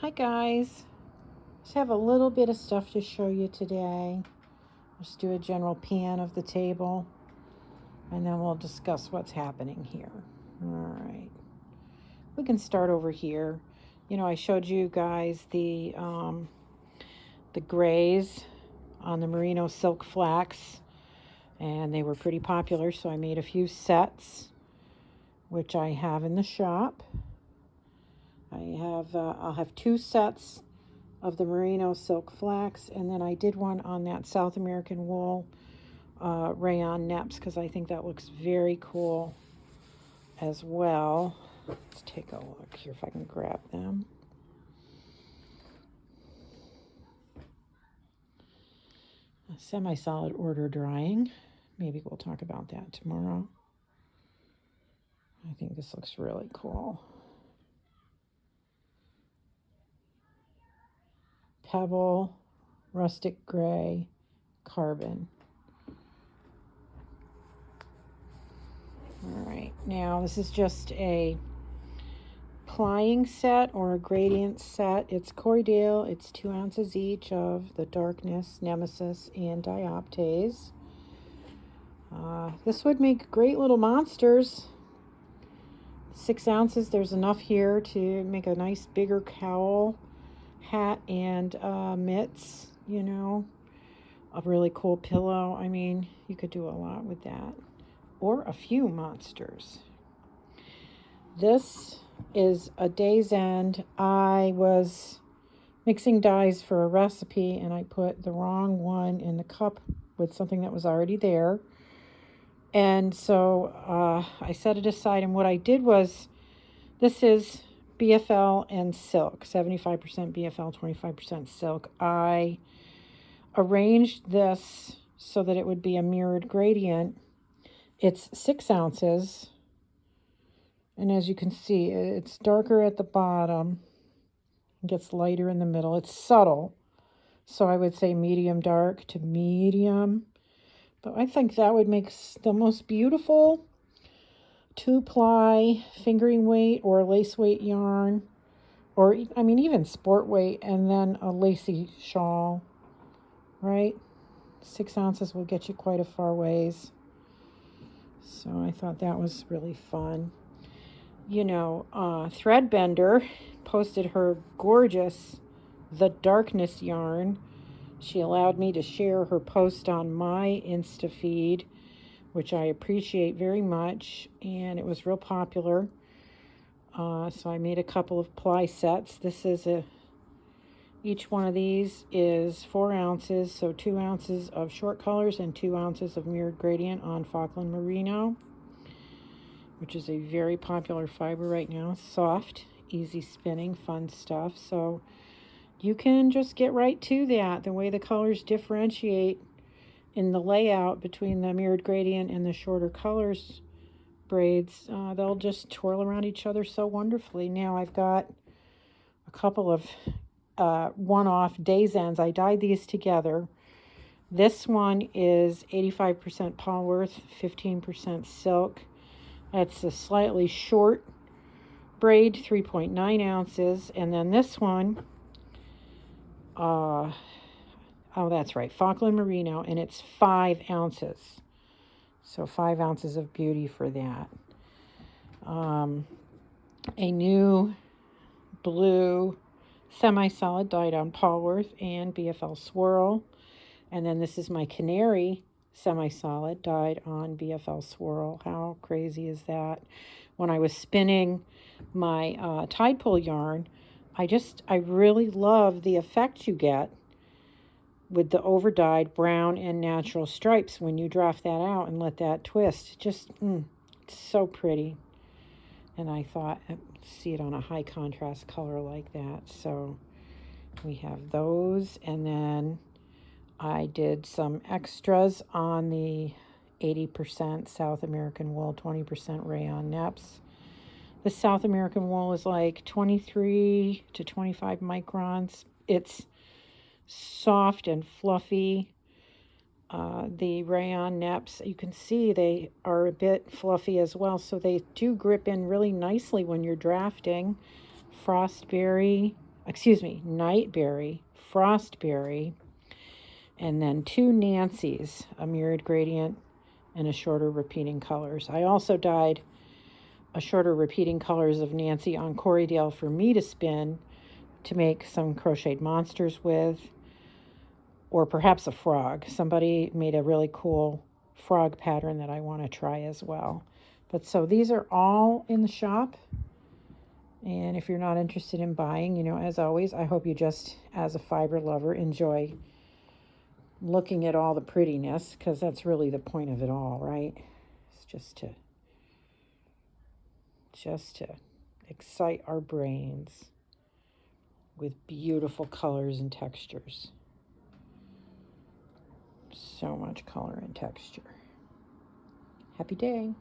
Hi guys, just have a little bit of stuff to show you today. Just do a general pan of the table and then we'll discuss what's happening here. All right, we can start over here. I showed you guys the grays on the Merino silk flax, and they were pretty popular, so I made a few sets which I have in the shop. I'll have 2 sets of the Merino silk flax, and then I did one on that South American wool rayon nepps because I think that looks very cool as well. Let's take a look here if I can grab them. A semi-solid order drying. Maybe we'll talk about that tomorrow. I think this looks really cool. Pebble, rustic gray, carbon. All right, now this is just a plying set or a gradient set. It's Cordial. It's 2 ounces each of the darkness, nemesis, and dioptase. This would make great little monsters. 6 ounces, there's enough here to make a nice bigger cowl, hat, and mitts, a really cool pillow. I mean, you could do a lot with that, or a few monsters. This is a day's end. I was mixing dyes for a recipe and I put the wrong one in the cup with something that was already there. And so I set it aside, and what I did was, this is BFL and silk, 75% BFL, 25% silk. I arranged this so that it would be a mirrored gradient. It's 6 ounces. And as you can see, it's darker at the bottom. It gets lighter in the middle. It's subtle. So I would say medium dark to medium. But I think that would make the most beautiful 2-ply fingering weight or lace weight yarn. Or, even sport weight, and then a lacy shawl, right? 6 ounces will get you quite a far ways. So I thought that was really fun. Threadbender posted her gorgeous The Darkness yarn. She allowed me to share her post on my Insta feed, which I appreciate very much, and it was real popular. So I made a couple of ply sets. Each one of these is 4 ounces, so 2 ounces of short colors and 2 ounces of mirrored gradient on Falkland Merino, which is a very popular fiber right now. Soft, easy spinning, fun stuff. So you can just get right to that. The way the colors differentiate in the layout between the mirrored gradient and the shorter colors braids, they'll just twirl around each other so wonderfully. Now I've got a couple of one-off days ends. I dyed these together. This one is 85% Polworth, 15% silk. That's a slightly short braid, 3.9 ounces. And then this one, that's right, Falkland Merino, and it's 5 ounces. So 5 ounces of beauty for that. A new blue semi-solid dyed on Polworth and BFL Swirl. And then this is my canary semi-solid dyed on BFL Swirl. How crazy is that? When I was spinning my tide pull yarn, I really love the effect you get with the over-dyed brown and natural stripes when you draft that out and let that twist. Just, it's so pretty. And I thought, see it on a high contrast color like that. So we have those, and then I did some extras on the 80% South American wool, 20% rayon nepps. The South American wool is like 23 to 25 microns. It's soft and fluffy. The rayon nepps, you can see they are a bit fluffy as well, so they do grip in really nicely when you're drafting. Frostberry, Nightberry, Frostberry, and then 2 Nancy's, a mirrored gradient and a shorter repeating colors. I also dyed a shorter repeating colors of Nancy on Corriedale for me to spin to make some crocheted monsters with, or perhaps a frog. Somebody made a really cool frog pattern that I want to try as well. But so these are all in the shop. And if you're not interested in buying, as always, I hope you just, as a fiber lover, enjoy looking at all the prettiness, because that's really the point of it all, right? It's just to excite our brains with beautiful colors and textures. So much color and texture. Happy day.